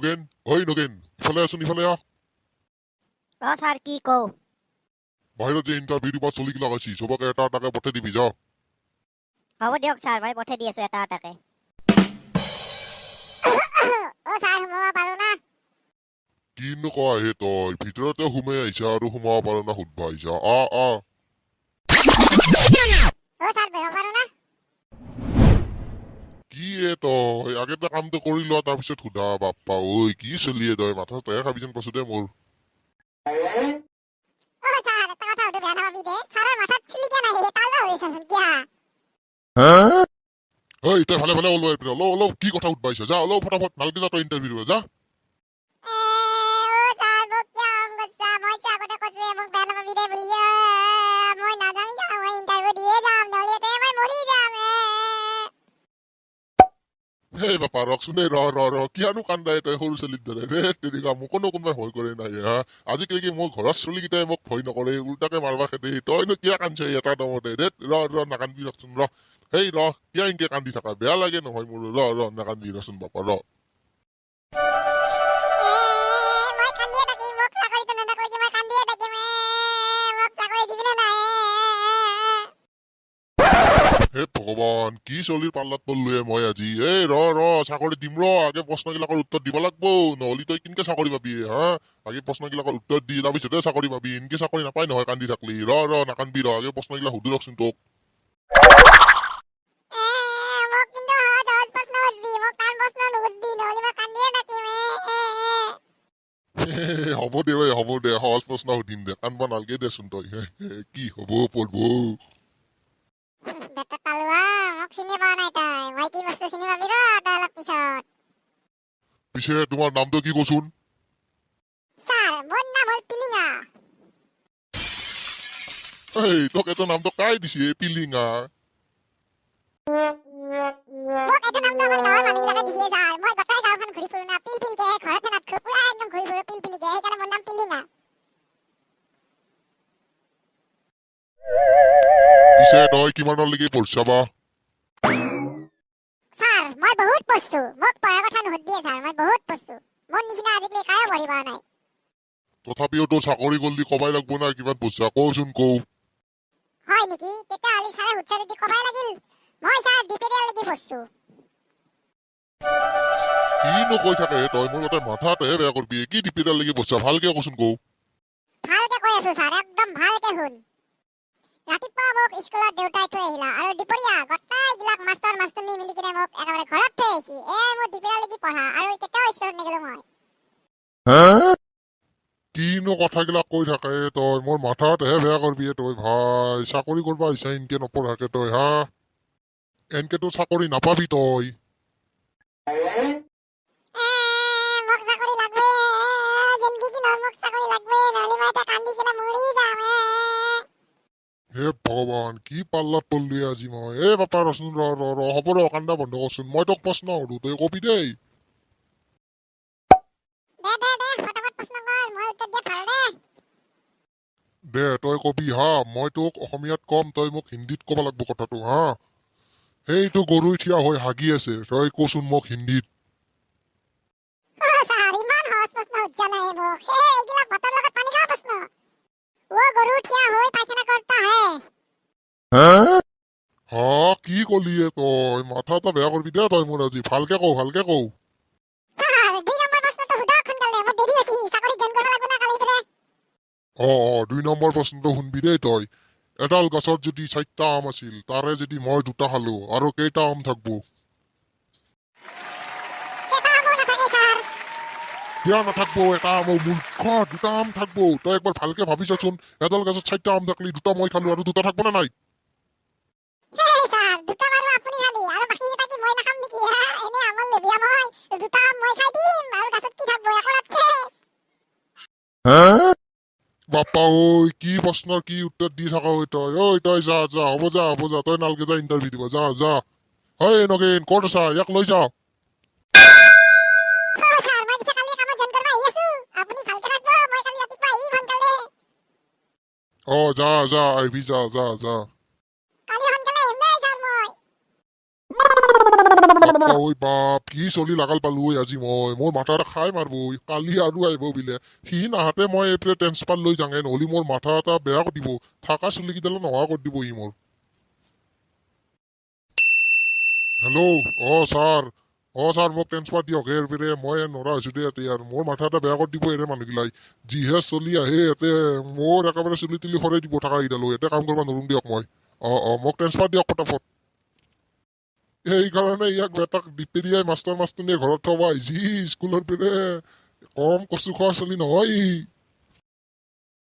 নগেন, ঐ নগেন, ইফালে আছোন, ইফালে আহ। স্যাৰ কি কও? বাহিৰত যে ইণ্টাৰভিউ দিব চলিগিলাক আছি, চবকে এটা এটাকে পঠাই দিবি যা। হ'ব দিয়ক স্যার, মই পঠাই দি আছো এটা এটাকে। ও স্যার সোমাব পাৰো না? কিনো কোৱা হে তই, ভিতৰতে সোমাই আহিছা আৰু সোমাব পাৰো না সুধবা আহিছা। আ ও স্যাৰ বেৰ পাৰো না? কি তই আগতে কামটো কৰি লোৱা তাৰপিছত সোধা। বাপ্পা ঐ কি চলি তই, মাথা তয়ে খাবি যেন পাছো দে মোৰ। ও স্যার এটা কথা সুধো, বেয়া নাপাবি দে। স্যারের মাথাত চুলি কেন আহে? তালদা হইছাচোন কিয়া? ঐ তই ভালে ভালে ওলো এইপিনে, অলপ কি কথা সুধবা আহিছা, যা অলপ ফটাফট ভালকে যা তই ইণ্টাৰভিউ দিব যা। ও স্যার মোক কিয়া অংগছা? মই আগতে কৈছো মোক বেয়া নাপাবি দে বুলি। মই নাজানি যাম, মই ইন্টারভিউ দিয়ে যাম, নহলে মই মৰি যাম। হেই বাপা ৰকচোন দেই, ৰ কিয়ানো কান্দাই তই সৰু ছোৱালীৰ দৰে ৰে। তেনেকা মোকনো কোনোবাই ভয় কৰে নাই হা? আজিকালি মোৰ ঘৰৰ ছোৱালীকেইটাই মোক ভয় নকৰে, উল্টাকে মাৰবা খেদে। তইনো কিয় কান্দছ এটা নামতে ৰে? ৰ নাকান্দি ৰচোন ৰ। হেই কিয় এনেকে কান্দি থাকা? বেয়া লাগে নহয় মোৰ। ৰ নাকান্দি ৰচোন বাপা ৰ। মই কান্দিয়ে থাকিম, মোক চাকৰিটো নেদাকৈ কি মই কান্দিয়ে থাকিম। মোক চাকৰি দিবি নে নাই? হে ভগৱান, কি চলিৰ পাল্লাত পৰলোৱে মই আজি। এই ৰ চাকৰি দিম ৰ, আগে প্ৰশ্নগিলাকৰ উত্তৰ দিব লাগব, নহলি তই কেনেকে চাকৰি পাবি হা? আগে প্ৰশ্নগিলাকৰ উত্তৰ দি তাৰপিছতে চাকৰি পাবি, এনেকে চাকৰি নাপাই নহয় কান্দি থাকলি। ৰ নাকান্দি ৰ, আগে প্ৰশ্নগিলা সুধি ৰচোন তোক। মোক কিন্তু সহজ প্ৰশ্ন সুধবি, মোক টান প্ৰশ্ন নুসুধবি, নহলে মই কান্দিয়ে থাকিম। হ'ব দে সহজ প্ৰশ্ন সুধিম দে, কান্দবা নালগে দেচোন তই। কি হ'ব পঢ়ব। বেটা তালুৱা, মোক চিনি পোৱা নাই তই। মই কি বস্তু চিনি পাবি ৰ তই অলপ পিছত। পিছে তোমাৰ নামটো কি কচোন? স্যার মোর নাম হল পিলিঙা। এই তোক এইটো নামটো কাই দিছে পিলিঙা? মোক এইটো নামটো আমাৰ গাঁৱৰ মানুহবিলাকে দিছে স্যাৰ। মই গোটেই গাঁওখন ঘূৰি ফুৰো না, পিলপিলকে ঘৰত নাথাকো, পুৰা একদম ঘূৰি ফুৰো পিলপিলকে, সেইকাৰণে মোৰ নাম পিলিঙা। পিছে তই কিমানলৈকে পঢ়ছা বা? স্যাৰ মই বহুত পঢ়ছো, মোক পঢ়াৰ কথা নুসুধবিয়ে স্যাৰ, মই বহুত পঢ়ছো। মোৰ নিচিনা আজিকালি কায়ো পঢ়ি পোৱা নাই। তথাপিও তোৰ চাকৰি গল্লি কবাই লাগব না কিমান পঢ়ছা, কচোন কও। হয় নেকি? তেতিয়াহ'লে স্যাৰে সুধছা যদি কবাই লাগিল। মই স্যাৰ ডিপেৰিয়ালৈকে পঢ়ছো। কিনো কৈ থাকে তই, মোৰ গোটেই মাথাতেহে বেয়া কৰবি। কি ডিপিডালৈকে পঢ়ছা, ভালকে কচোন কও। ভালকে কৈ আছো স্যাৰ, একদম ভালকে শুন। ৰাতিপুৱা মোক স্কুলত দেউতাই থৈ আহিলা, আৰু দুপৰীয়া গোটেইগিলাক মাষ্টৰ মাষ্টৰনী মিলি কিনে মোক একেবাৰে ঘৰত থৈ আহিছি। মোৰ ডিপেৰিয়ালৈকে পঢ়া, আৰু কেতিয়াও স্কুলত নগলো মই। কিনো কথাগিলাক কৈ থাকে তই, মোৰ মাথাতেহে বেয়া কৰবি তই ভাই। চাকৰি কৰবা আহিছা এনকে নপঢ়াকে তই হা? এনকেতো চাকৰি নাপাবি তই। মোক চাকৰি লাগবে, যেনকে কি নহওক মোক চাকৰি লাগবে, নহলে মই এতিয়া কান্দি কিনে মৰি যাম। হে ভগৱান, কি পাল্লাত পৰলি আজি মই। এ বাপা ৰচোন ৰ হ'ব ৰ, কান্দা বন্ধ কৰচোন। মই তোক প্ৰশ্ন সুধো, তই কবি দেই। দে ফটাফট প্ৰশ্ন কৰ, মই উত্তৰ দিয়াত ভাল দে। দে তই কবি হা, মই তোক অসমীয়াত কম, তই মোক হিন্দীত কব লাগব কথাটো হা। সেইটো গৰু থিয়া হৈ হাগি আছে, তই কচোন মোক হিন্দীত। স্যাৰ ইমান সহজ প্ৰশ্ন সুধছা নাই মোক, এইগিলা ভাতৰ লগত পানী খোৱা প্ৰশ্ন। গৰু থিয়া হৈ পায়খানা কৰতা হে। হা কি কলি তই, মাথাটা বেয়া কৰবি দে তই মোৰ আজি। ভালকে কও স্যাৰ 2 নম্বৰ প্ৰশ্নটো সুধক সোনকালে, মোৰ দেৰি হৈছে, চাকৰি জইন কৰিব লাগিব না কালি ভিতৰে। 2 নম্বৰ প্ৰশ্নটো শুনবি দেই তই। এডাল গছত যদি 4টা আম আছিল, তাৰে যদি মই 2টা খালো, আৰু কেইটা আম থাকবো? এটা আমো নাথাকে স্যাৰ। কিয় নাথাকবো? এটা আমো মূৰ্খ, 2টা আম থাকবো। তই একবাৰ ভালকে ভাবি চাচোন, এডাল গছত 4টা আম থাকলি, 2টা মই খালো, আৰু 2টা থাকবো না নাই? স্যাৰ 2টা বাৰু আপুনি খালি, আৰু বাকি কেইটা কি মই নাখাম নেকি হা? এনে আমৰ লোভিয়া মই, 2টা আম মই খাই দিম, আৰু গাছত কি থাকবো একো নাথকে। বাপ্পা ঐ, কি প্ৰশ্নৰ কি উত্তৰ দি থাকা তই? তই যা, হ'ব যা, তই নালগে যা ইণ্টাৰভিউ দিব, যা। নগেন ক'ত আছা, ইয়াক লৈ যা। স্যাৰ মই পিছে কালি কামত জইন কৰিব আহি আছো, আপুনি ভালকে থাকবো, মই কালি ৰাতিপুৱা আহি সোনকালে। যা আহিবি, যা। কালি সোনকালে আহিম দেই স্যার মই। বাপ্পা ঐ বাপ কি চলি লাগাল পালো ঐ আজি মই মোৰ মাথা এটা খাই মাৰব কালি আৰু আহিব বোলে সি নাহাতে মই এইফালে ট্ৰেন্সফাৰ লৈ যাঙে নহলি মোৰ মাথা এটা বেয়া কৰি দিব থাকা চুলি কেইডালো নোহোৱা কৰি দিব ই মোৰ হেল্ল' ছাৰ মোক ট্ৰেন্সফাৰ দিয়ক এইফালে মই নৰা হৈছো দে ইয়াতে আৰু মোৰ মাথা এটা বেয়া কৰি দিব এৰে মানুহগিলাই যিহে চলি আহে ইয়াতে মোৰ একেবাৰে চুলি তুলি সৰাই দিব থাকা কেইডালো ইয়াতে কাম কৰিব নোৱাৰিম দিয়ক মই মোক ট্ৰেন্সফাৰ দিয়ক ফটাফট সেইকাৰণে ইয়াক বেটাক দিপেৰিয়াই মাষ্টৰ মাষ্টৰনীয়ে ঘৰত থব আহিছি স্কুলৰ পিনে কম কচু খোৱা চলি নহয় ই